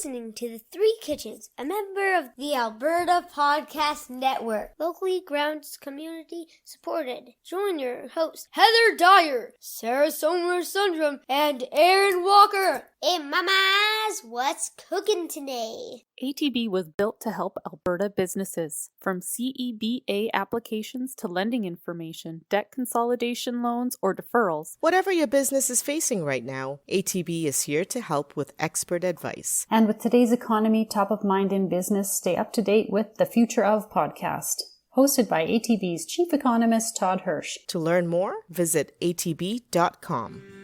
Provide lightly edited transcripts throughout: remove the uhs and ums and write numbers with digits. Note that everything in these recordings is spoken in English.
listening to the Three Kitchens, a member of the Alberta Podcast Network, locally grounded, community supported. Join your hosts, Heather Dyer, Sarah Somer-Sundram, and Aaron Walker. Hey mamas, what's cooking today? ATB was built to help Alberta businesses. From CEBA applications to lending information, debt consolidation loans, or deferrals. Whatever your business is facing right now, ATB is here to help with expert advice. And with today's economy top of mind in business, stay up to date with the Future of podcast, hosted by ATB's Chief Economist Todd Hirsch. To learn more, visit atb.com.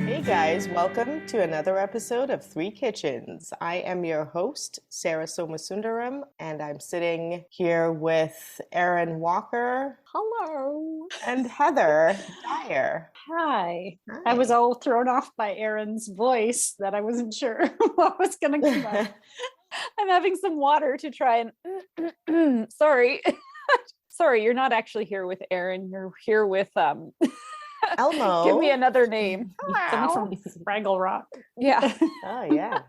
Hey guys, welcome to another episode of Three Kitchens. I am your host, Sarah Somasundaram, and I'm sitting here with Aaron Walker. Hello. And Heather Dyer. Hi. Hi. I was all thrown off by Aaron's voice that I wasn't sure what was going to come out. I'm having some water to try and... Sorry. Sorry, you're not actually here with Aaron. You're here with... Elmo. Give me another name. Someone from Fraggle Rock. Yeah. Oh, yeah.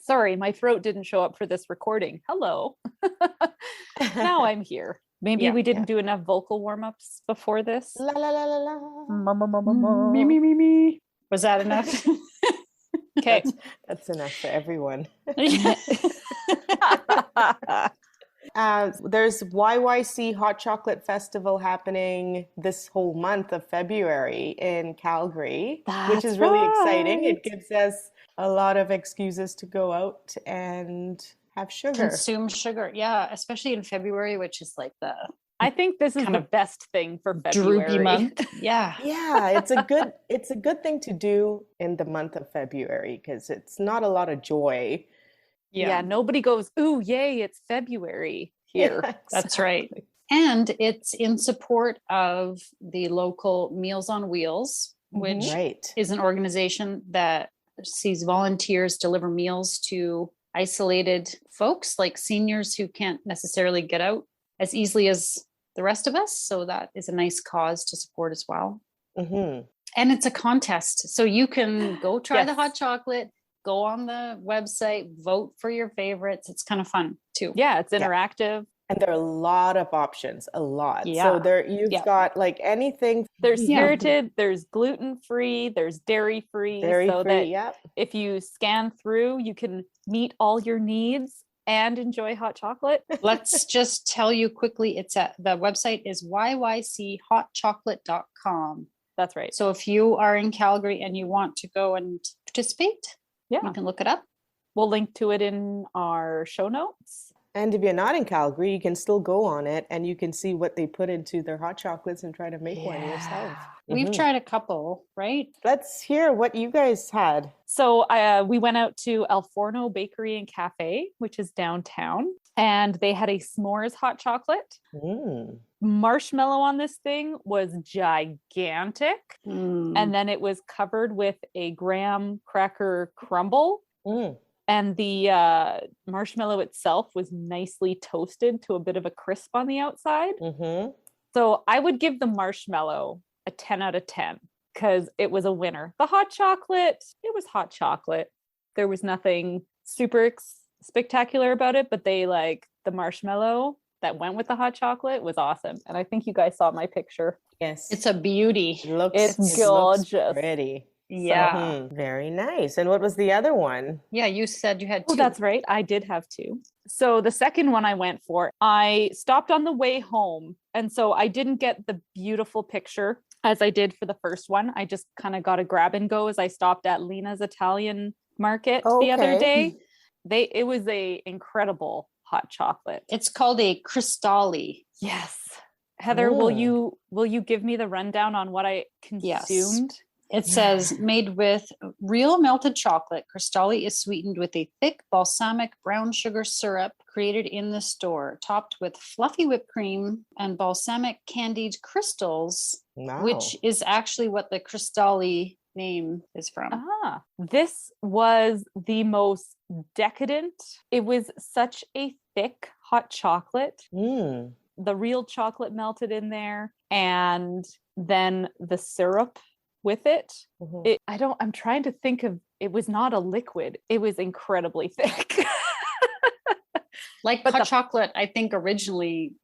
Sorry, my throat didn't show up for this recording. Hello. Now I'm here. Maybe we didn't do enough vocal warm-ups before this. La la la la la. Me, me, me, me. Was that enough? Okay. That's enough for everyone. There's YYC Hot Chocolate Festival happening this whole month of February in Calgary, which is really exciting. It gives us a lot of excuses to go out and have sugar. Consume sugar. Yeah, especially in February, which is like the... I think this is kind the of best thing for February. droopy month. Yeah. Yeah, it's a good thing to do in the month of February because it's not a lot of joy. Yeah, nobody goes, ooh, yay, it's February here. Yeah, That's right. And it's in support of the local Meals on Wheels, which Right. is an organization that sees volunteers deliver meals to isolated folks like seniors who can't necessarily get out as easily as the rest of us. So that is a nice cause to support as well. Mm-hmm. And it's a contest. So you can go try the Yes. hot chocolate, go on the website, vote for your favorites. It's kind of fun too. Yeah, it's interactive. And there are a lot of options, a lot. Yeah. So you've got like anything. There's spirited, there's gluten-free, there's dairy-free. So that Yep. if you scan through, you can meet all your needs and enjoy hot chocolate. Let's just tell you quickly, the website is YYCHotchocolate.com. That's right. So if you are in Calgary and you want to go and participate, you can look it up. We'll link to it in our show notes. And if you're not in Calgary, you can still go on it and you can see what they put into their hot chocolates and try to make one yourself. We've tried a couple, right? Let's hear what you guys had. So we went out to El Forno Bakery and Cafe, which is downtown, and they had a s'mores hot chocolate. Marshmallow on this thing was gigantic. And then it was covered with a graham cracker crumble. And the marshmallow itself was nicely toasted to a bit of a crisp on the outside. So I would give the marshmallow a 10 out of 10 because it was a winner. The hot chocolate, it was hot chocolate. There was nothing super spectacular about it, but the marshmallow that went with the hot chocolate was awesome. And I think you guys saw my picture. Yes. It's a beauty. It's gorgeous. Looks pretty. Yeah. Very nice. And what was the other one? Yeah, you said you had two. Oh, that's right. I did have two. So the second one I went for, I stopped on the way home. And so I didn't get the beautiful picture as I did for the first one. I just kind of got a grab and go as I stopped at Lena's Italian Market the other day. It was a incredible hot chocolate. It's called a Cristalli. Yes. Heather, will you give me the rundown on what I consumed? It says, made with real melted chocolate, Cristalli is sweetened with a thick balsamic brown sugar syrup created in the store, topped with fluffy whipped cream and balsamic candied crystals, which is actually what the Cristalli name is from. This was the most decadent. It was such a thick hot chocolate, Mm. the real chocolate melted in there, and then the syrup with it. Mm-hmm. I'm trying to think of, it was not a liquid. It was incredibly thick. Like But hot chocolate, I think originally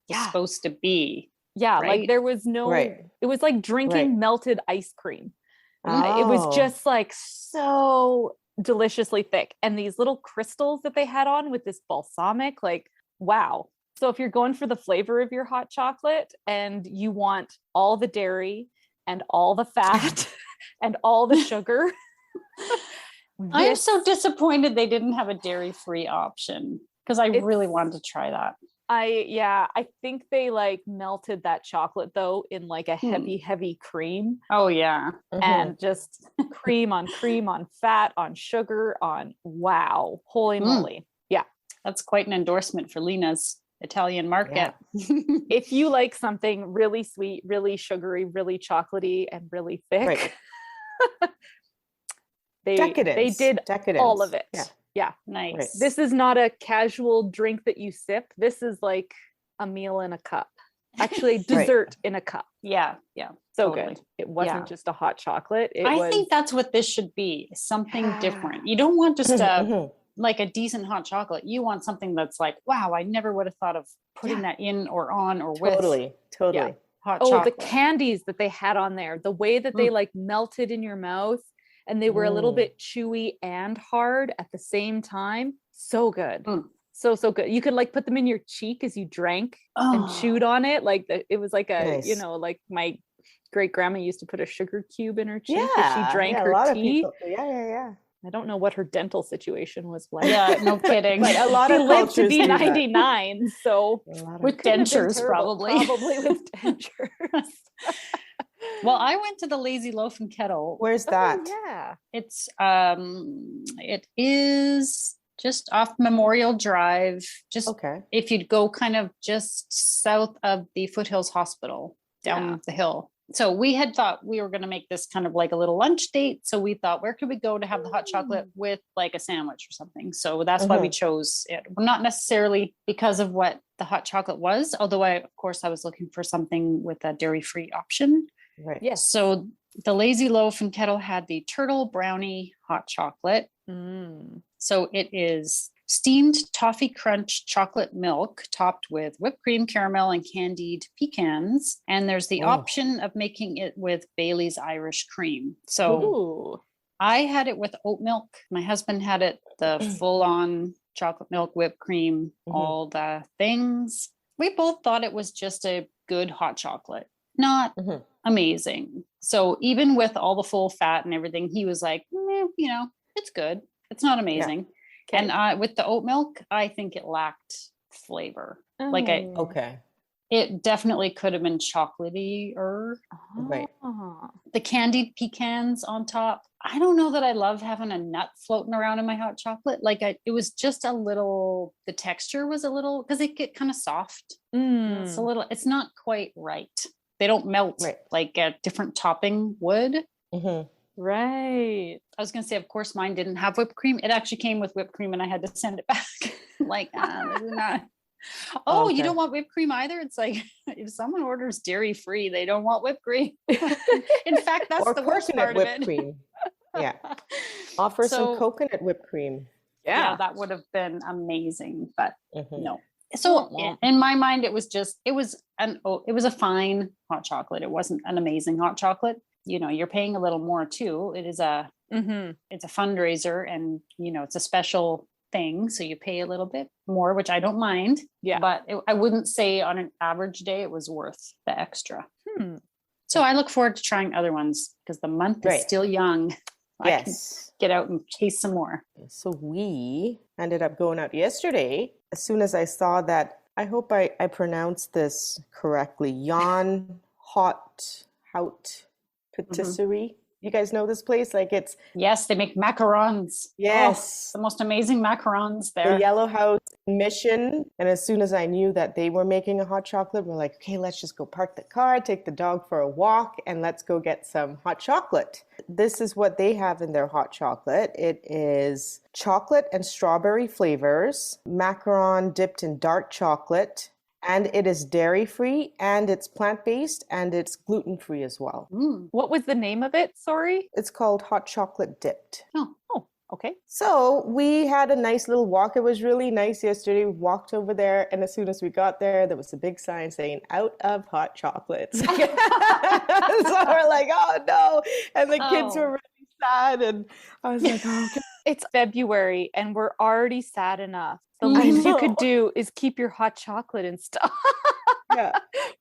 was Yeah. supposed to be. Yeah, Right? like there was no, Right. it was like drinking Right. melted ice cream. Oh. It was just like so deliciously thick. And these little crystals that they had on with this balsamic, like, wow. So if you're going for the flavor of your hot chocolate and you want all the dairy and all the fat and all the sugar. I am so disappointed they didn't have a dairy-free option because I really wanted to try that. I think they like melted that chocolate though in like a heavy cream. Oh yeah. And just cream on fat, on sugar, on wow. Holy moly. Yeah. That's quite an endorsement for Lena's Italian market. Yeah. If you like something really sweet, really sugary, really chocolatey, and really thick, they did all of it. Yeah. Nice. Right. This is not a casual drink that you sip. This is like a meal in a cup. Actually, dessert in a cup. Yeah. So totally. good. It wasn't just a hot chocolate. I think that's what this should be. Something different. You don't want just like a decent hot chocolate. You want something that's like, wow, I never would have thought of putting that in or on or with. Totally. Hot chocolate. The candies that they had on there, the way that they like melted in your mouth and they were a little bit chewy and hard at the same time. So good. So good. You could like put them in your cheek as you drank and chewed on it. Like it was like a, Nice. you know, like my great grandma used to put a sugar cube in her cheek as Yeah. she drank a her lot tea. Of people. Yeah. I don't know what her dental situation was like. Yeah, no kidding. But a lot she of lived to cultures be do that. 99, so with couldn't have been dentures terrible. probably. Probably with dentures. Well, I went to the Lazy Loaf and Kettle. Where's that? Yeah. It's it is just off Memorial Drive. Just if you'd go kind of just south of the Foothills Hospital down the hill. So we had thought we were going to make this kind of like a little lunch date. So we thought, where could we go to have the hot chocolate with like a sandwich or something? So that's why we chose it. Not necessarily because of what the hot chocolate was, although of course I was looking for something with a dairy-free option. Right. Yes. So the Lazy Loaf and Kettle had the turtle brownie hot chocolate. So it is steamed toffee crunch chocolate milk topped with whipped cream, caramel, and candied pecans. And there's the option of making it with Bailey's Irish cream. So I had it with oat milk. My husband had it the full-on chocolate milk, whipped cream, all the things. We both thought it was just a good hot chocolate. Not amazing. So even with all the full fat and everything, he was like, you know, it's good. It's not amazing. Yeah. Okay. And with the oat milk, I think it lacked flavor. Like it definitely could have been chocolatey-er. Right. The candied pecans on top. I don't know that I love having a nut floating around in my hot chocolate. Like it was just a little, the texture was a little, because it get kind of soft. It's a little, it's not quite right. They don't melt like a different topping would. Right. I was going to say, of course, mine didn't have whipped cream. It actually came with whipped cream and I had to send it back. Like, this is not. Oh, you don't want whipped cream either? It's like, if someone orders dairy-free, they don't want whipped cream. In fact, that's the worst part of it. Cream. Yeah. Offer some coconut whipped cream. Yeah, that would have been amazing, but no. So in my mind, it was a fine hot chocolate. It wasn't an amazing hot chocolate. You know, you're paying a little more too. It is it's a fundraiser and, you know, it's a special thing. So you pay a little bit more, which I don't mind. Yeah. But I wouldn't say on an average day, it was worth the extra. So I look forward to trying other ones because the month is still young. I can get out and taste some more. So we ended up going out yesterday. As soon as I saw that, I hope I pronounced this correctly. Hot Patisserie. You guys know this place? Like it's Yes, they make macarons. yes, Oh, the most amazing macarons the there. Yellow House Mission. And as soon as I knew that they were making a hot chocolate, we're like, okay, let's just go park the car, take the dog for a walk, and let's go get some hot chocolate. This is what they have in their hot chocolate. It is chocolate and strawberry flavors, macaron dipped in dark chocolate, and it is dairy-free, and it's plant-based, and it's gluten-free as well. What was the name of it? Sorry. It's called hot chocolate dipped. Oh, okay. So we had a nice little walk. It was really nice yesterday. We walked over there, and as soon as we got there was a big sign saying "out of hot chocolates." So we're like, "Oh no!" And the kids were really sad, and I was like, "Oh." Okay. It's February and we're already sad enough. The least you could do is keep your hot chocolate and stuff. Yeah.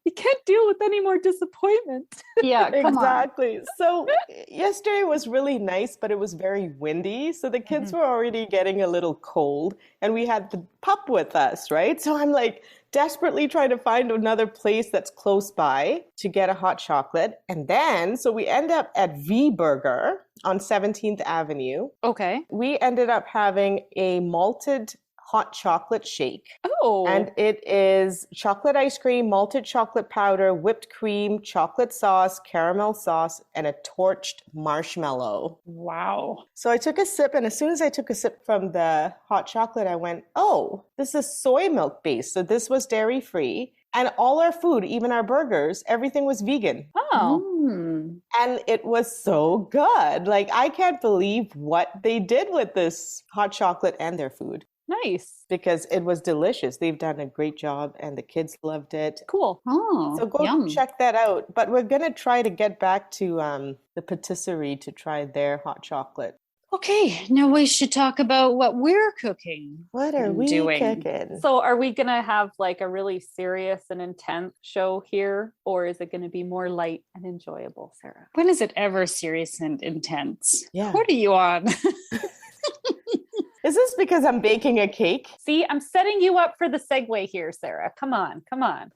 You can't deal with any more disappointment. Yeah, come on. Exactly. So yesterday was really nice, but it was very windy. So the kids were already getting a little cold, and we had the pup with us, right? So I'm like desperately trying to find another place that's close by to get a hot chocolate. And then, so we end up at V Burger on 17th Avenue. Okay. We ended up having a malted hot chocolate shake. Oh. And it is chocolate ice cream, malted chocolate powder, whipped cream, chocolate sauce, caramel sauce, and a torched marshmallow. Wow. So I took a sip, and as soon as I took a sip from the hot chocolate, I went, oh, this is soy milk based. So this was dairy free. And all our food, even our burgers, everything was vegan. Oh. And it was so good. Like, I can't believe what they did with this hot chocolate and their food. Nice. Because it was delicious. They've done a great job, and the kids loved it. Cool. Oh, So go yum. check that out. But we're going to try to get back to the patisserie to try their hot chocolate. Okay, now we should talk about what we're cooking. What are and we doing. cooking? So are we going to have like a really serious and intense show here, or is it going to be more light and enjoyable, Sarah? When is it ever serious and intense? Yeah. What are you on? Is this because I'm baking a cake? See, I'm setting you up for the segue here, Sarah. Come on.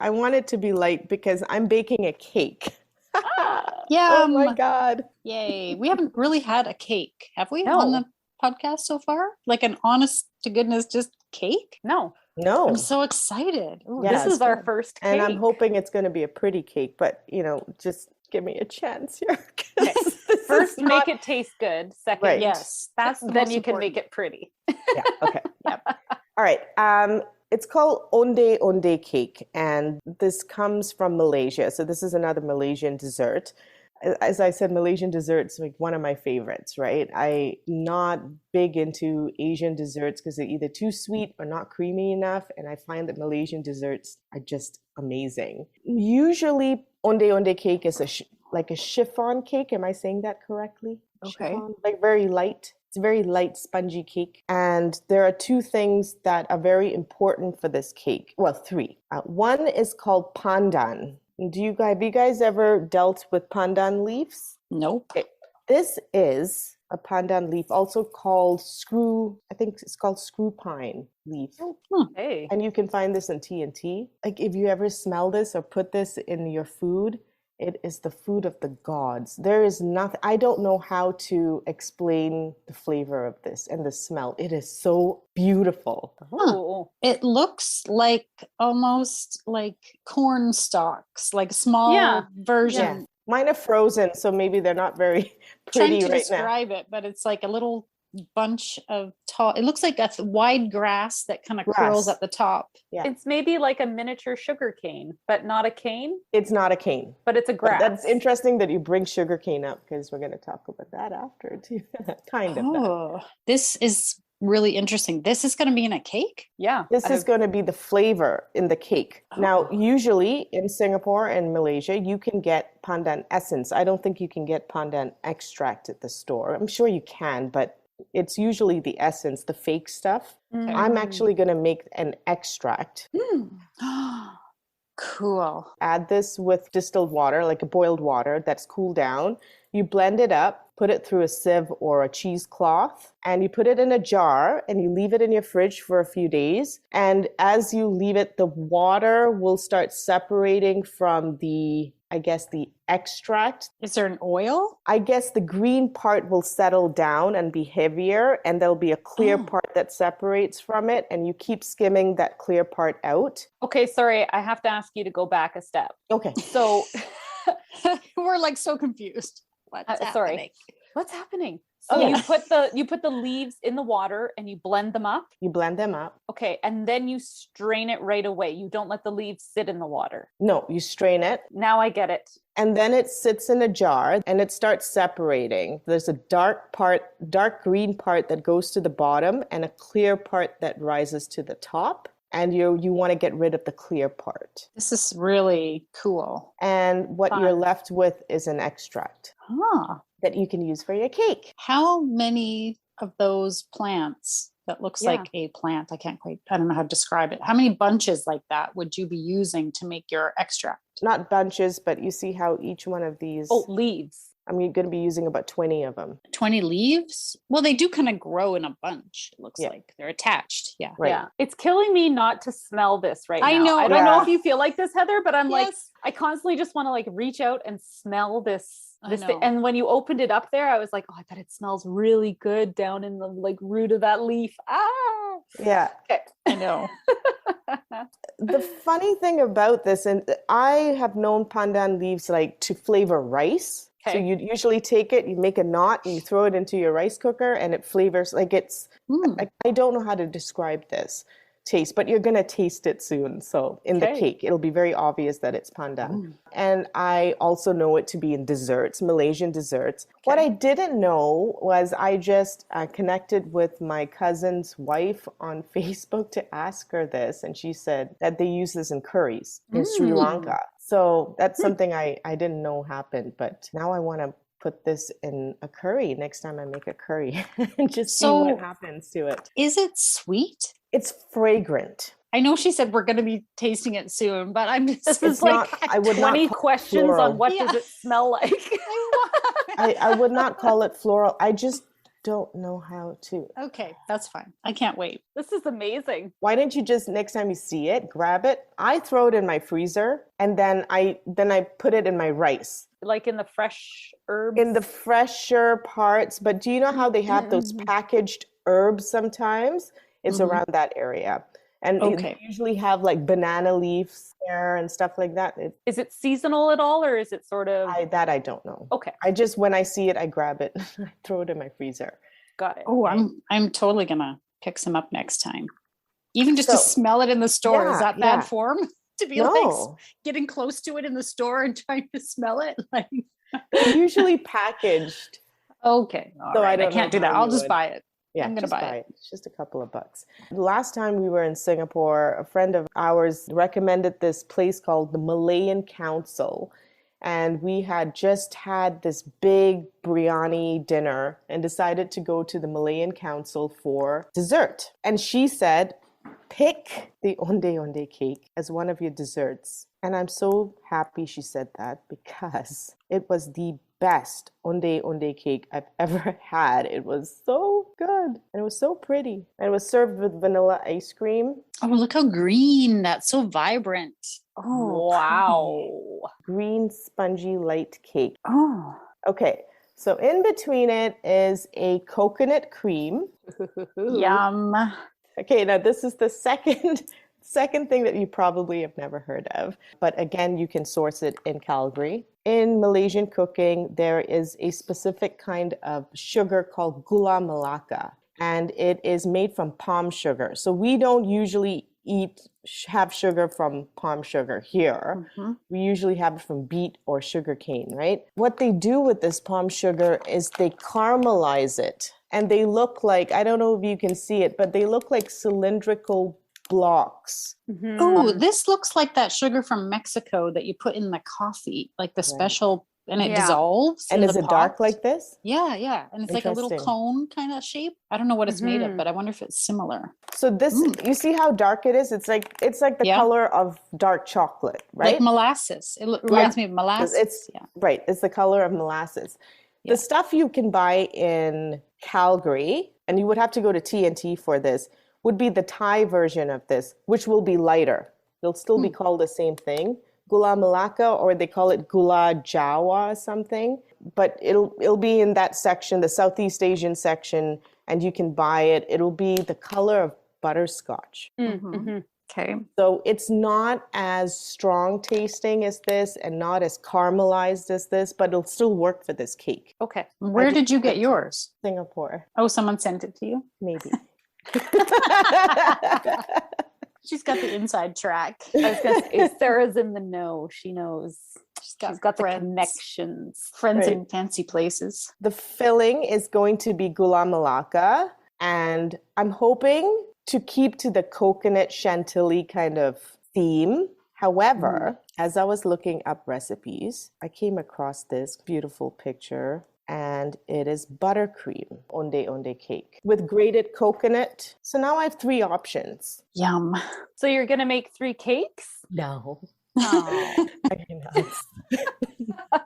I want it to be light because I'm baking a cake. Yeah. Oh my God. Yay. We haven't really had a cake, have we, No. on the podcast so far? Like an honest to goodness, just cake? No, No. I'm so excited. Ooh, Yeah, this it's is our good. first cake. And I'm hoping it's going to be a pretty cake, but just give me a chance here. 'Cause Okay. this First, is make not- it taste good. Second, Right. Yes, that's the then most you can important. make it pretty. Yeah, okay. All right. It's called Ondeh Ondeh Cake, and this comes from Malaysia. So this is another Malaysian dessert. As I said, Malaysian desserts like one of my favorites, right? I'm not big into Asian desserts because they're either too sweet or not creamy enough, and I find that Malaysian desserts are just amazing. Usually, Ondeh Ondeh Cake is like a chiffon cake. Am I saying that correctly? Okay. Chiffon, like very light. It's a very light, spongy cake. And there are two things that are very important for this cake. Well, three. One is called pandan. Have you guys ever dealt with pandan leaves? Nope. Okay. This is a pandan leaf, also called I think it's called screw pine leaf. Hey. And you can find this in T&T. Like if you ever smell this or put this in your food, it is the food of the gods. There is nothing, I don't know how to explain the flavor of this and the smell. It is so beautiful. Oh. It looks like almost like corn stalks, like small Yeah. version. Yeah. Mine are frozen, so maybe they're not very Trying pretty to right now. describe it, but it's like a little bunch of tall. It looks like a wide grass that kind of curls Grass. at the top. Yeah. It's maybe like a miniature sugar cane, but not a cane, It's not a cane. but it's a But grass. that's interesting that you bring sugarcane up because we're going to talk about that after too. Kind of. That. Oh, this is really interesting. This is going to be in a cake? Yeah. This is going to be the flavor in the cake. Now, Oh. usually in Singapore and Malaysia, you can get pandan essence. I don't think you can get pandan extract at the store. I'm sure you can, but it's usually the essence, the fake stuff. Mm. I'm actually going to make an extract. Cool. Add this with distilled water, like a boiled water that's cooled down. You blend it up, put it through a sieve or a cheesecloth, and you put it in a jar and you leave it in your fridge for a few days. And as you leave it, the water will start separating from the I guess, the extract. Is there an oil? I guess the green part will settle down and be heavier, and there'll be a clear part that separates from it, and you keep skimming that clear part out. Okay, sorry, I have to ask you to go back a step. Okay. So we're like so confused. What's happening? Sorry. What's happening? So you put the leaves in the water and you blend them up. You blend them up. Okay, and then you strain it right away. You don't let the leaves sit in the water. No, you strain it. Now I get it. And then it sits in a jar and it starts separating. There's a dark green part that goes to the bottom and a clear part that rises to the top. And you want to get rid of the clear part. This is really cool. And what you're left with is an extract that you can use for your cake. How many of those plants that looks like a plant, I don't know how to describe it. How many bunches like that would you be using to make your extract? Not bunches, but you see how each one of these... Oh, leaves. I'm going to be using about 20 of them. 20 leaves? Well, they do kind of grow in a bunch. It looks like they're attached. Yeah. Right. Yeah. It's killing me not to smell this right now. I know. I don't know if you feel like this, Heather, but I'm like, I constantly just want to like reach out and smell this thing. And when you opened it up there, I was like, oh, I bet it smells really good down in the like root of that leaf. Ah. Yeah. Okay. I know. The funny thing about this, and I have known pandan leaves like to flavor rice. So you usually take it, you make a knot, and you throw it into your rice cooker, and it flavors like it's. I don't know how to describe this taste, but you're gonna taste it soon. So in the cake, it'll be very obvious that it's pandan. And I also know it to be in desserts, Malaysian desserts. What I didn't know was I just connected with my cousin's wife on Facebook to ask her this, and she said that they use this in curries in Sri Lanka. So that's something I didn't know happened, but now I want to put this in a curry next time I make a curry and just see what happens to it. Is it sweet? It's fragrant. I know she said we're going to be tasting it soon, but I'm just... This is like 20 questions on what does it smell like. I would not call it floral. I just don't know how to. Okay, that's fine. I can't wait. This is amazing. Why don't you just, next time you see it, grab it? I throw it in my freezer and then I put it in my rice. Like in the fresh herbs? In the fresher parts. But do you know how they have those packaged herbs sometimes? It's around that area. And they usually have like banana leaves there and stuff like that. Is it seasonal at all, or is it sort of... I don't know. Okay. I just, when I see it, I grab it. I throw it in my freezer. Got it. Oh, I'm totally going to pick some up next time. Even just to smell it in the store. Is that bad form? To be like getting close to it in the store and trying to smell it? Like they're usually packaged. Okay. So right. I can't do that. I'll just buy it. Yeah, I'm going to buy it. It's just a couple of bucks. Last time we were in Singapore, a friend of ours recommended this place called the Malayan Council. And we had just had this big biryani dinner and decided to go to the Malayan Council for dessert. And she said, pick the Ondeh Ondeh Cake as one of your desserts. And I'm so happy she said that because it was the best Ondeh Ondeh Cake I've ever had. It was so good and it was so pretty. And it was served with vanilla ice cream. Oh, look how green. That's so vibrant. Oh, wow. Green, spongy, light cake. Oh. Okay, so in between it is a coconut cream. Yum. Okay, now this is the second thing that you probably have never heard of. But again, you can source it in Calgary. In Malaysian cooking, there is a specific kind of sugar called Gula Melaka, and it is made from palm sugar. So we don't usually have sugar from palm sugar here. We usually have it from beet or sugar cane, right? What they do with this palm sugar is they caramelize it, and they look like, I don't know if you can see it, but they look like cylindrical blocks. Oh, this looks like that sugar from Mexico that you put in the coffee, like the special, and it dissolves. And is it dark like this? Yeah. And it's like a little cone kind of shape. I don't know what it's made of, but I wonder if it's similar. So this, you see how dark it is? It's like the color of dark chocolate, right? Like molasses. It reminds me of molasses. Right. It's the color of molasses. The stuff you can buy in Calgary, and you would have to go to T&T for this, would be the Thai version of this, which will be lighter. It'll still be called the same thing, Gula Melaka, or they call it Gula Jawa something. But it'll be in that section, the Southeast Asian section, and you can buy it. It'll be the color of butterscotch. Mm-hmm. Okay. So it's not as strong tasting as this and not as caramelized as this, but it'll still work for this cake. Okay. Where did you get yours? Singapore, Oh, someone sent it to you? maybe. She's got the inside track. I was gonna say, Sarah's in the know. She knows. She's got the friends. connections. Friends Right. in fancy places. The filling is going to be Gula Melaka, and I'm hoping to keep to the coconut chantilly kind of theme. However, as I was looking up recipes, I came across this beautiful picture, and it is buttercream Ondeh Ondeh Cake with grated coconut. So now I have 3 options. Yum. So you're gonna make 3 cakes? No. Oh. I cannot.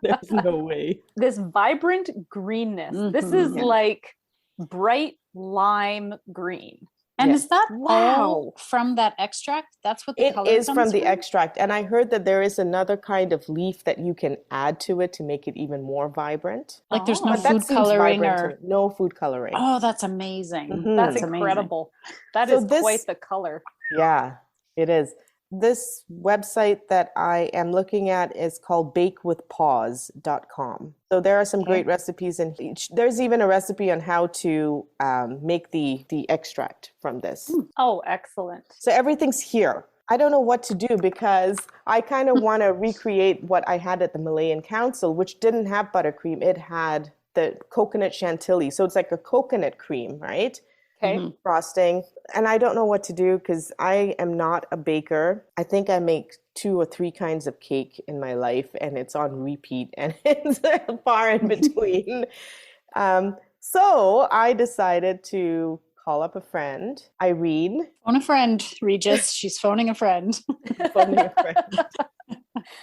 There's no way. This vibrant greenness. This Mhm. is Yeah. like bright lime green. And Yeah. is that Wow. all from that extract? That's what the It color is comes from the extract. And I heard that there is another kind of leaf that you can add to it to make it even more vibrant. Like there's Oh. no But That food seems coloring vibrant or... to me. No food coloring. Oh, that's amazing. Mhm. That's That's amazing. incredible. That So is this- quite the color. Yeah, it is. This website that I am looking at is called bakewithpaws.com. So there are some great recipes in each. There's even a recipe on how to make the extract from this. Oh, excellent. So everything's here. I don't know what to do because I kind of want to recreate what I had at the Malayan Council, which didn't have buttercream. It had the coconut chantilly. So it's like a coconut cream, right? Okay. Mhm. Frosting. And I don't know what to do because I am not a baker. I think I make 2 or 3 kinds of cake in my life, and it's on repeat and it's far in between. So I decided to call up a friend, Irene. Phone a friend, Regis. She's phoning a friend. Phoning a friend.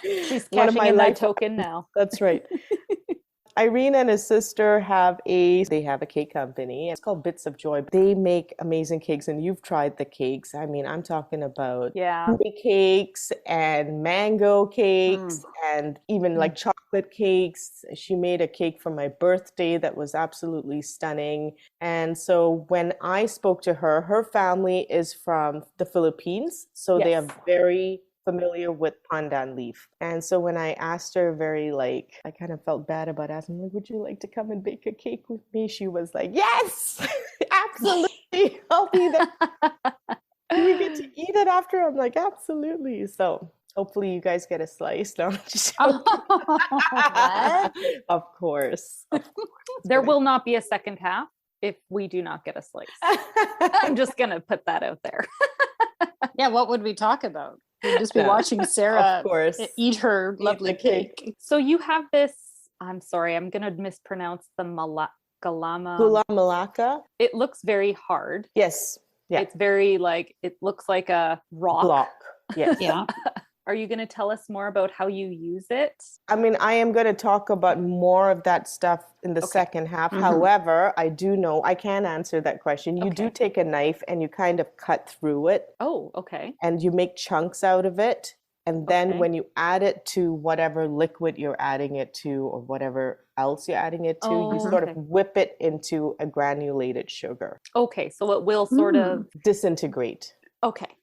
She's One of cashing my in that life- token now. That's right. Irene and his sister have a cake company. It's called Bits of Joy. They make amazing cakes, and you've tried the cakes. I mean, I'm talking about Yeah. ube cakes and mango cakes and even like chocolate cakes. She made a cake for my birthday that was absolutely stunning. And so when I spoke to her, her family is from the Philippines. So they are Yes. very familiar with pandan leaf. And so when I asked her I kind of felt bad about asking, like, would you like to come and bake a cake with me? She was like, yes, absolutely. I'll be there. Do we get to eat it after? I'm like, absolutely. So hopefully you guys get a slice. No, I'm just joking. What? Of course. There will not be a second half if we do not get a slice. I'm just going to put that out there. Yeah, what would we talk about? We'd just be Yeah. watching Sarah Of course. eat her lovely the cake. cake. So you have this, I'm sorry, I'm going to mispronounce the galama. Gula Melaka? It looks very hard. Yes. Yeah. It's very it looks like a rock. Block. Yes. Yeah. Are you going to tell us more about how you use it? I mean, I am going to talk about more of that stuff in the second half. However, I do know I can answer that question. You do take a knife and you kind of cut through it Oh, okay. and you make chunks out of it. And then Okay. when you add it to whatever liquid you're adding it to or whatever else you're adding it to, you Oh, sort okay. of whip it into a granulated sugar. Okay, so it will sort of Disintegrate.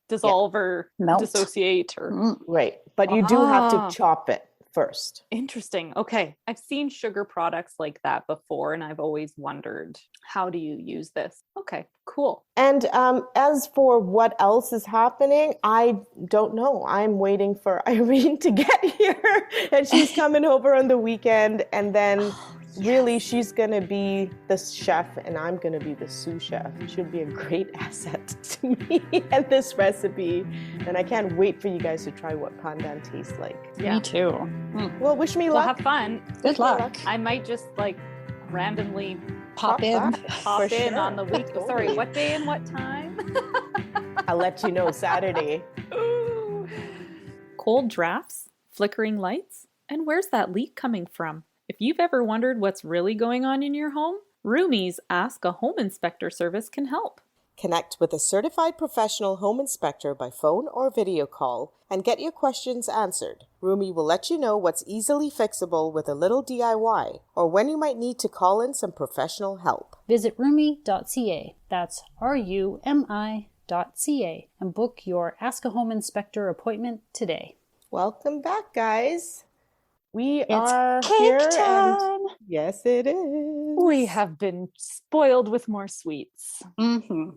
dissolve or Melt. dissociate or Mm. Right. But you do have Ah. to chop it first. Interesting. Okay. I've seen sugar products like that before, and I've always wondered, how do you use this? Okay, cool. And as for what else is happening, I don't know. I'm waiting for Irene to get here, and she's coming over on the weekend. And then really, she's going to be the chef, and I'm going to be the sous chef. She'll be a great asset to me and this recipe. And I can't wait for you guys to try what pandan tastes like. Me too. Well, wish me Well, luck. have fun. Good luck. I might just randomly Pop in. pop For in sure. on the week. Totally. Sorry, what day and what time? I'll let you know Saturday. Cold drafts, flickering lights, and where's that leak coming from? If you've ever wondered what's really going on in your home, Roomies Ask a Home Inspector service can help. Connect with a certified professional home inspector by phone or video call and get your questions answered. Rumi will let you know what's easily fixable with a little DIY or when you might need to call in some professional help. Visit rumi.ca, that's RUMI.ca, and book your Ask a Home Inspector appointment today. Welcome back, guys. We It's are cake here time. and yes, it is. We have been spoiled with more sweets. Mm-hmm.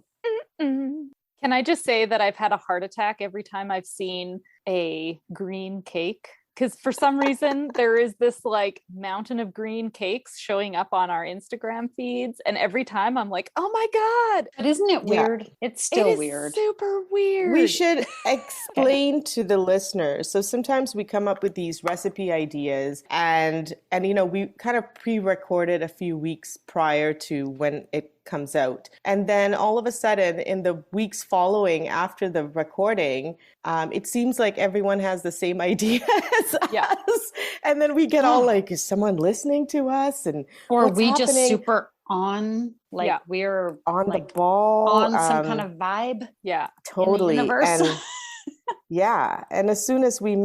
Can I just say that I've had a heart attack every time I've seen a green cake? Because for some reason, there is this like mountain of green cakes showing up on our Instagram feeds. And every time I'm like, oh my God. But isn't it Yeah. weird? It's still it is weird. Super weird. We should explain to the listeners. So sometimes we come up with these recipe ideas and you know, we kind of pre-recorded a few weeks prior to when it comes out. And then all of a sudden in the weeks following after the recording, it seems like everyone has the same idea as us. And then we get all like, is someone listening to us? And or what's we happening? just super on, like we're on like, the ball. on some kind of vibe. Yeah. Totally. In the universe. And yeah. And as soon as we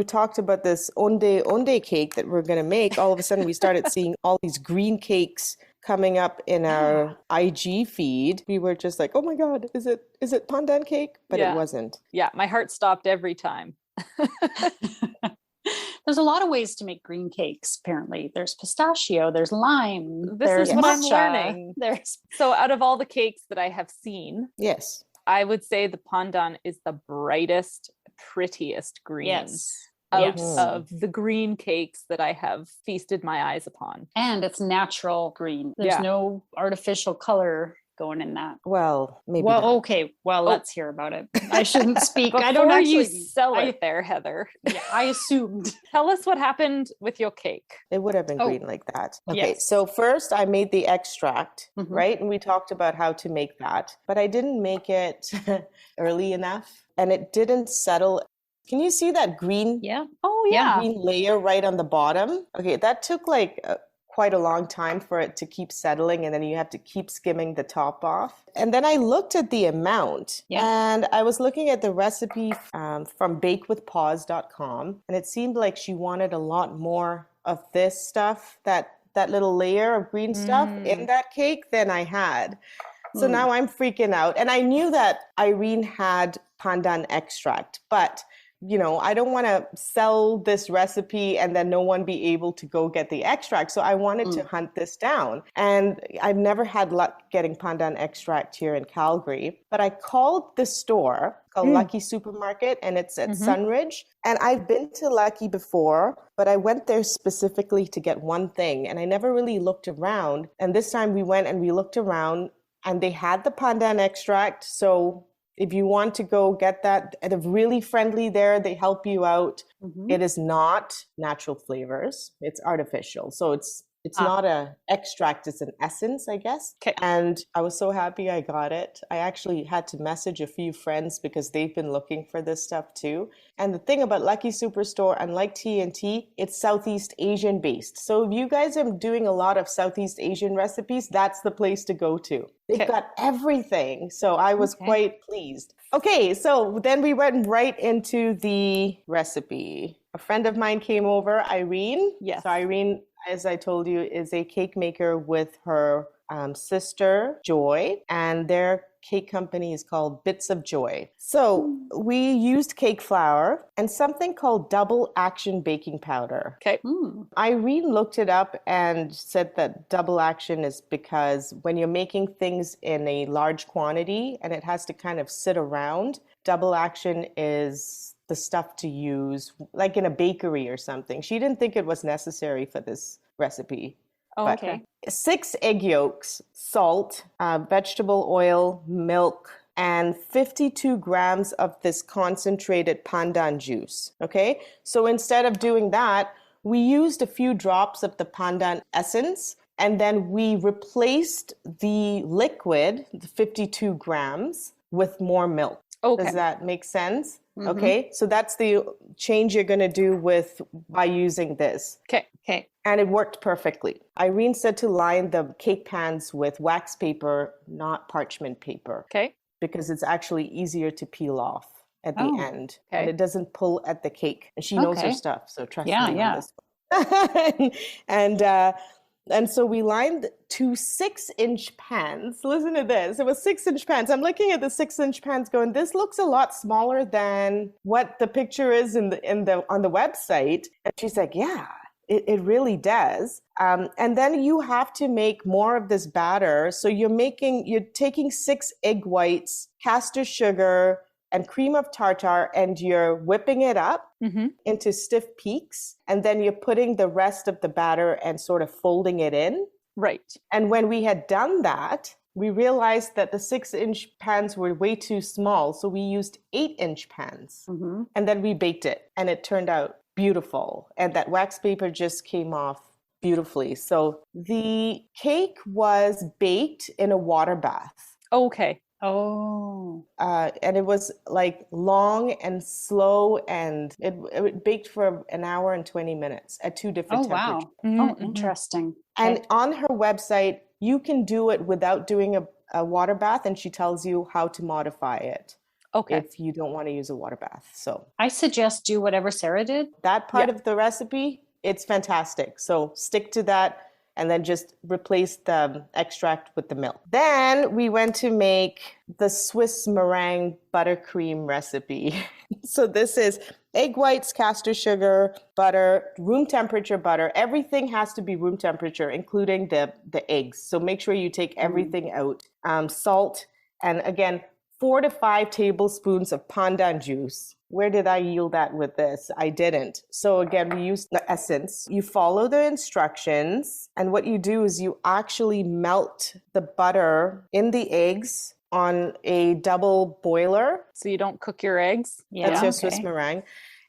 talked about this Ondeh Ondeh cake that we're going to make, all of a sudden we started seeing all these green cakes coming up in our IG feed. We were just like, oh my God, is it pandan cake? But it wasn't. Yeah. My heart stopped every time. There's a lot of ways to make green cakes, apparently. There's pistachio, there's lime, This is what I'm matcha, learning. So out of all the cakes that I have seen, Yes. I would say the pandan is the brightest, prettiest green out of the green cakes that I have feasted my eyes upon. And it's natural green. There's no artificial color going in that. Well, maybe. Well, not. okay. Well, let's hear about it. I shouldn't speak. Before I don't actually you sell it there, Heather. Yeah, I assumed. Tell us what happened with your cake. It would have been green like that. Okay, yes. so first I made the extract, right? And we talked about how to make that, but I didn't make it early enough and it didn't settle. Can you see that green? Yeah. Oh, yeah. Green layer right on the bottom? Okay, that took like quite a long time for it to keep settling, and then you have to keep skimming the top off. And then I looked at the amount, and I was looking at the recipe from bakewithpaws.com, and it seemed like she wanted a lot more of this stuff, that little layer of green stuff in that cake than I had. So now I'm freaking out. And I knew that Irene had pandan extract, but you know, I don't want to sell this recipe and then no one be able to go get the extract. So I wanted to hunt this down. And I've never had luck getting pandan extract here in Calgary. But I called the store called Lucky Supermarket, and it's at Sunridge. And I've been to Lucky before, but I went there specifically to get one thing. And I never really looked around. And this time we went and we looked around and they had the pandan extract. So if you want to go get that, they're really friendly there. They help you out. It is not natural flavors. It's artificial. So it's not a extract. It's an essence, I guess. Okay. And I was so happy I got it. I actually had to message a few friends because they've been looking for this stuff too. And the thing about Lucky Superstore, unlike T&T, it's Southeast Asian based. So if you guys are doing a lot of Southeast Asian recipes, that's the place to go to. They've got everything. So I was quite pleased. Okay, so then we went right into the recipe. A friend of mine came over, Irene. Yes. So Irene, as I told you, is a cake maker with her sister, Joy, and their cake company is called Bits of Joy. So we used cake flour and something called double action baking powder. Okay. Irene looked it up and said that double action is because when you're making things in a large quantity and it has to kind of sit around, double action is the stuff to use like in a bakery or something. She didn't think it was necessary for this recipe. Oh, okay. 6 egg yolks, salt, vegetable oil, milk, and 52 grams of this concentrated pandan juice. Okay, so instead of doing that, we used a few drops of the pandan essence, and then we replaced the liquid, the 52 grams, with more milk. Okay. Does that make sense? Mhm. Okay, so that's the change you're going to do by using this. Okay. And it worked perfectly. Irene said to line the cake pans with wax paper, not parchment paper, Okay. because it's actually easier to peel off at the Oh, end. okay. And it doesn't pull at the cake. And she knows her Okay. stuff, so trust Yeah, me yeah. on this one. And so we lined 2 6-inch pans. Listen to this. It was 6-inch pans. I'm looking at the 6-inch pans going, this looks a lot smaller than what the picture is on the website. And she's like, yeah, it really does. And then you have to make more of this batter. So you're taking 6 egg whites, castor sugar, and cream of tartar, and you're whipping it up into stiff peaks. And then you're putting the rest of the batter and sort of folding it in. Right. And when we had done that, we realized that the 6-inch pans were way too small. So we used 8-inch pans. Mhm. And then we baked it, and it turned out beautiful. And that wax paper just came off beautifully. So the cake was baked in a water bath. Okay. Oh. And it was like long and slow, and it baked for an hour and 20 minutes at 2 different Oh, wow. temperatures. Oh, Mhm. interesting. And on her website, you can do it without doing a water bath, and she tells you how to modify it Okay. if you don't want to use a water bath. So I suggest do whatever Sarah did. that part Yeah. of the recipe, it's fantastic. So stick to that, and then just replace the extract with the milk. Then we went to make the Swiss meringue buttercream recipe. So this is egg whites, castor sugar, butter, room temperature butter. Everything has to be room temperature, including the eggs. So make sure you take everything out. Salt, and again, 4 to 5 tablespoons of pandan juice. Where did I yield that with this? I didn't. So again, we used the essence. You follow the instructions, and what you do is you actually melt the butter in the eggs on a double boiler. So you don't cook your eggs? Yeah. That's your Swiss meringue.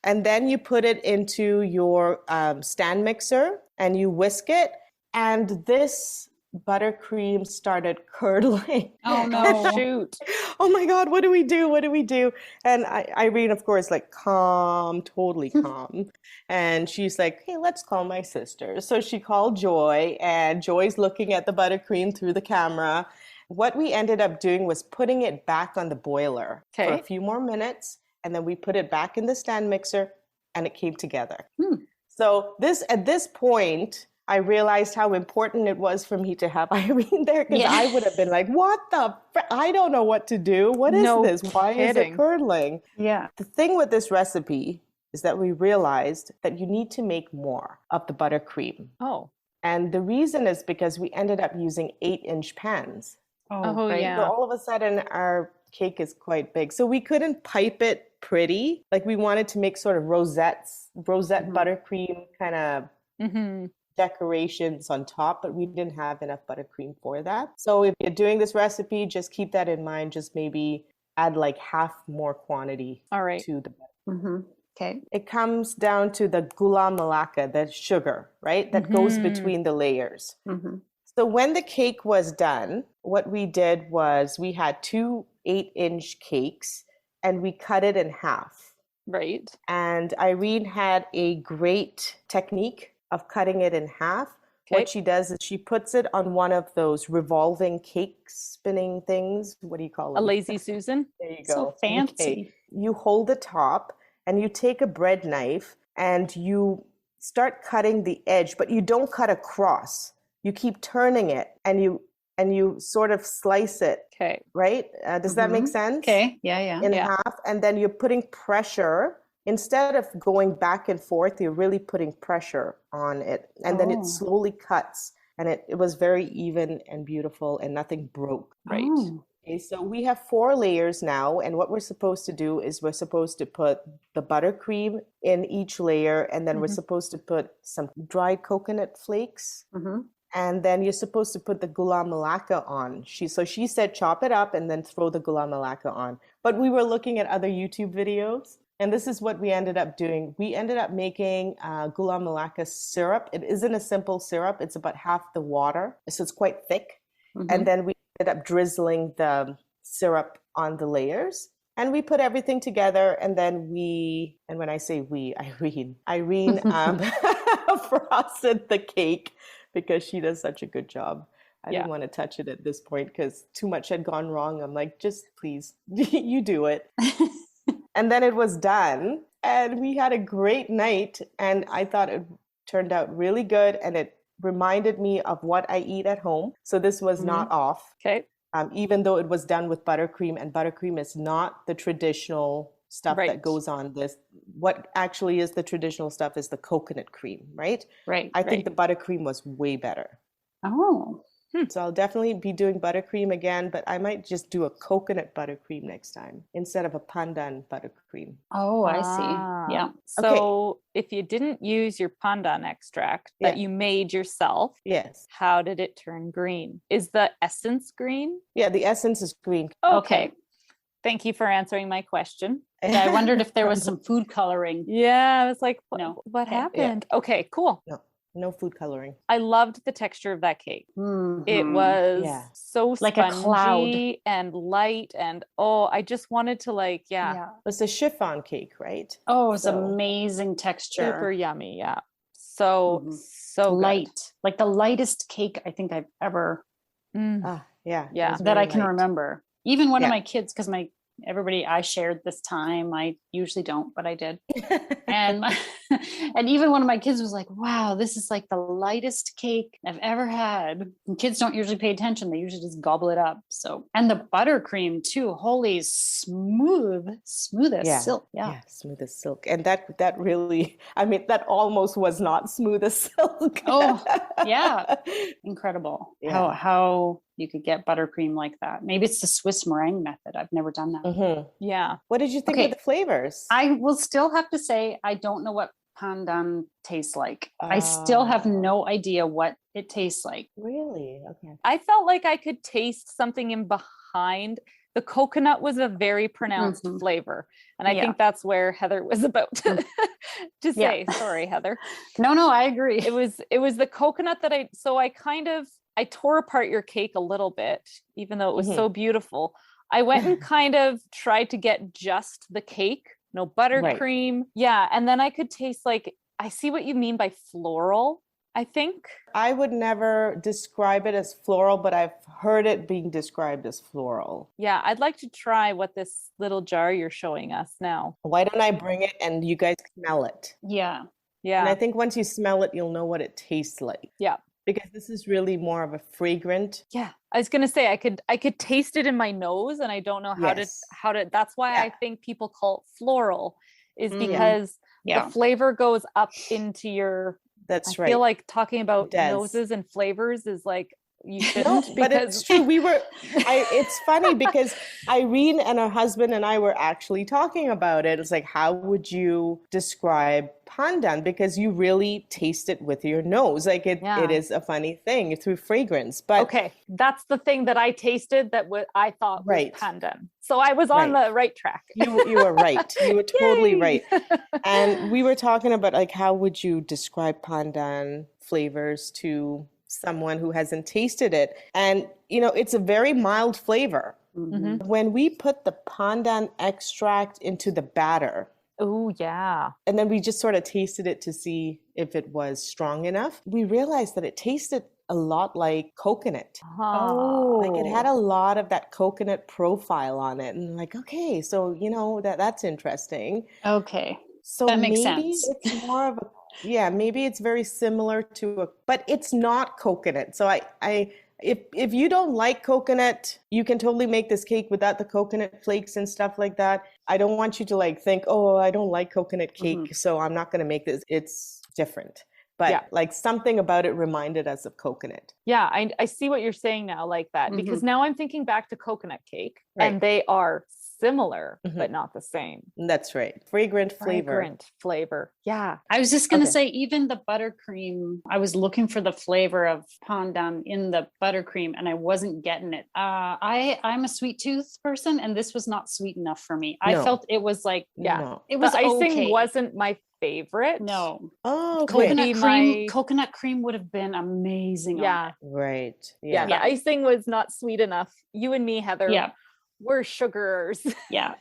And then you put it into your stand mixer, and you whisk it. And this buttercream started curdling. Oh, no. Oh, shoot. Oh my God, what do we do? What do we do? And Irene, of course, like calm, totally calm. And she's like, hey, let's call my sister. So she called Joy, and Joy's looking at the buttercream through the camera. What we ended up doing was putting it back on the boiler for a Okay. few more minutes. And then we put it back in the stand mixer, and it came together. Hmm. So at this point, I realized how important it was for me to have Irene there, because Yeah. I would have been like, what the I don't know what to do. What is No this? Why is it kidding. curdling? Yeah. The thing with this recipe is that we realized that you need to make more of the buttercream. Oh. And the reason is because we ended up using 8-inch pans. Oh, right. yeah. So all of a sudden, our cake is quite big. So we couldn't pipe it pretty. Like we wanted to make sort of rosette Mhm. buttercream kind of Mm-hmm. decorations on top, but we didn't have enough buttercream for that. So if you're doing this recipe, just keep that in mind. Just maybe add like half more quantity All right. to the butter. Mm-hmm. Okay. It comes down to the Gula Melaka, the sugar, right? That goes Mhm. between the layers. Mm-hmm. So when the cake was done, what we did was we had 2 8-inch cakes, and we cut it in half. Right. And Irene had a great technique of cutting it in half. Okay. What she does is she puts it on one of those revolving cake spinning things. What do you call A it? lazy Susan? There you So go. fancy. Okay. You hold the top, and you take a bread knife, and you start cutting the edge, but you don't cut across. You keep turning it, and you sort of slice it, Okay. right? Does that make sense? Okay. Yeah. Yeah. In Yeah. half, and then you're putting pressure. Instead of going back and forth, you're really putting pressure on it, and then Oh. it slowly cuts, and it was very even and beautiful, and nothing broke. Right. Oh. Okay, so we have 4 layers now, and what we're supposed to do is we're supposed to put the buttercream in each layer, and then we're Mhm. supposed to put some dried coconut flakes, Mm-hmm. and then you're supposed to put the Gula Melaka on. She said chop it up and then throw the Gula Melaka on. But we were looking at other YouTube videos, and this is what we ended up doing. We ended up making Gula Melaka syrup. It isn't a simple syrup. It's about half the water, so it's quite thick. Mm-hmm. And then we ended up drizzling the syrup on the layers. And we put everything together, and then and when I say Irene frosted the cake because she does such a good job. I didn't want to touch it at this point because too much had gone wrong. I'm like, just please, you do it. And then it was done, and we had a great night, and I thought it turned out really good, and it reminded me of what I eat at home. So this was not off. Okay. Even though it was done with buttercream, and buttercream is not the traditional stuff that goes on this. What actually is the traditional stuff is the coconut cream, right? Right. I think the buttercream was way better. Oh. So I'll definitely be doing buttercream again, but I might just do a coconut buttercream next time instead of a pandan buttercream. Oh, I see. Yeah. So if you didn't use your pandan extract that you made yourself, yes, how did it turn green? Is the essence green? Yeah, the essence is green. Okay. Thank you for answering my question. Yeah, I wondered if there was some food coloring. Yeah, I was like, what happened? Yeah. Okay, cool. No food coloring. I loved the texture of that cake. Mm-hmm. It was so like spongy a cloud and light, and I just wanted to It's a chiffon cake, right? Oh, it's amazing texture. Super yummy, yeah. So light, good. like the lightest cake I think I've ever that I can remember. Even one of my kids, because everybody I shared this time. I usually don't, but I did. and even one of my kids was like, wow, this is like the lightest cake I've ever had. And kids don't usually pay attention. They usually just gobble it up. So, and the buttercream too, holy smooth as silk. Yeah, smooth as silk. And that really, that almost was not smooth as silk. Oh, yeah. Incredible. Yeah. How you could get buttercream like that. Maybe it's the Swiss meringue method. I've never done that. Mm-hmm. Yeah. What did you think of the flavors? I will still have to say, I don't know what pandan tastes like. I still have no idea what it tastes like. Really? Okay. I felt like I could taste something in behind. The coconut was a very pronounced flavor. And I think that's where Heather was about to say. Sorry, Heather. No, I agree. It was the coconut that I tore apart your cake a little bit, even though it was so beautiful. I went and kind of tried to get just the cake, no buttercream. Right. Yeah. And then I could taste I see what you mean by floral, I think. I would never describe it as floral, but I've heard it being described as floral. Yeah. I'd like to try what this little jar you're showing us now. Why don't I bring it and you guys smell it? Yeah. Yeah. And I think once you smell it, you'll know what it tastes like. Yeah. Because this is really more of a fragrant. Yeah. I was going to say, I could taste it in my nose, and I don't know how to, that's why I think people call it floral, is because the flavor goes up into your, I feel like talking about noses and flavors is like, you shouldn't. But it's true. It's funny because Irene and her husband and I were actually talking about it. It's like, how would you describe pandan? Because you really taste it with your nose. Like it is a funny thing through fragrance. But okay, that's the thing that I tasted that I thought was pandan. So I was on the right track. You were right. You were totally right. And we were talking about how would you describe pandan flavors to someone who hasn't tasted it. And, it's a very mild flavor. Mm-hmm. When we put the pandan extract into the batter. Oh, yeah. And then we just sort of tasted it to see if it was strong enough. We realized that it tasted a lot like coconut. Oh. Like it had a lot of that coconut profile on it. And okay, so, that's interesting. Okay. So that makes maybe sense. It's more of maybe it's very similar but it's not coconut. So if you don't like coconut, you can totally make this cake without the coconut flakes and stuff like that. I don't want you to think, oh, I don't like coconut cake, so I'm not going to make this. It's different. But something about it reminded us of coconut. Yeah, I see what you're saying now like that, because now I'm thinking back to coconut cake and they are similar, but not the same. That's right. Fragrant flavor. Yeah. I was just going to say, even the buttercream, I was looking for the flavor of pandan in the buttercream and I wasn't getting it. I'm a sweet tooth person and this was not sweet enough for me. I felt it was it was the icing wasn't my favorite. No. Oh, okay. Coconut cream would have been amazing. Yeah. Right. Yeah. The icing was not sweet enough. You and me, Heather. Yeah. We're sugarers. Yeah.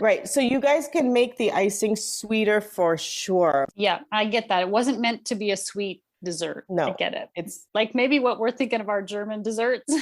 Right. So you guys can make the icing sweeter for sure. Yeah, I get that. It wasn't meant to be a sweet dessert. No, I get it. it's like maybe what we're thinking of our German desserts.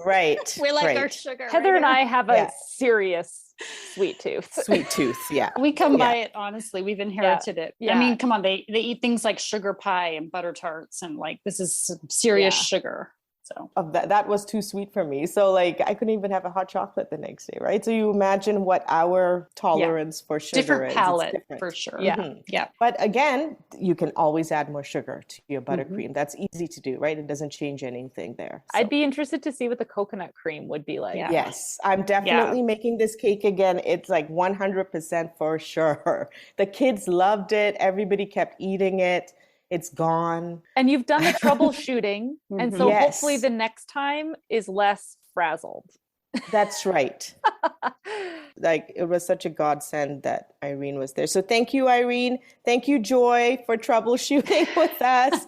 right. We like our right. sugar. Heather and I have a Yeah. serious sweet tooth. Sweet tooth. Yeah. We come by Yeah. it, honestly. We've inherited it. Yeah. I mean, come on, they eat things like sugar pie and butter tarts, and like this is some serious Yeah. sugar. So Of that was too sweet for me. So like I couldn't even have a hot chocolate the next day, right? So you imagine what our tolerance for sugar different is. palate It's different. for sure. Yeah. Mhm. Yeah. But again, you can always add more sugar to your Mm-hmm. buttercream. That's easy to do, right? It doesn't change anything there. So, I'd be interested to see what the coconut cream would be like. Yeah. yes, I'm definitely making this cake again. It's like 100% for sure. The kids loved it. Everybody kept eating it. It's gone. And you've done the troubleshooting. And so Yes. hopefully the next time is less frazzled. That's right. Like it was such a godsend that Irene was there. So thank you, Irene. Thank you, Joy, for troubleshooting with us.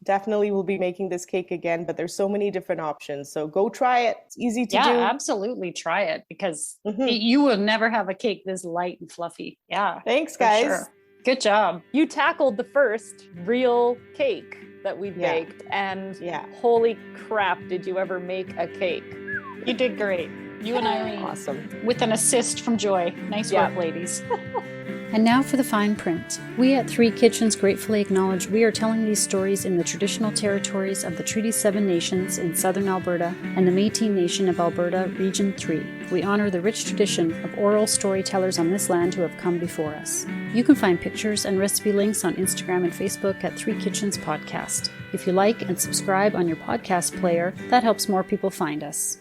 Definitely will be making this cake again, but there's so many different options. So go try it. It's easy to Yeah, do. absolutely try it because Mhm. you will never have a cake this light and fluffy. Yeah. Thanks, for guys. sure. Good job. You tackled the first real cake that we Yeah. baked. And Yeah. holy crap, did you ever make a cake? You did great. You and Irene. Awesome. With an assist from Joy. Nice Yeah. work, ladies. And now for the fine print. We at Three Kitchens gratefully acknowledge we are telling these stories in the traditional territories of the Treaty 7 nations in southern Alberta and the Métis Nation of Alberta, Region 3. We honor the rich tradition of oral storytellers on this land who have come before us. You can find pictures and recipe links on Instagram and Facebook at Three Kitchens Podcast. If you like and subscribe on your podcast player, that helps more people find us.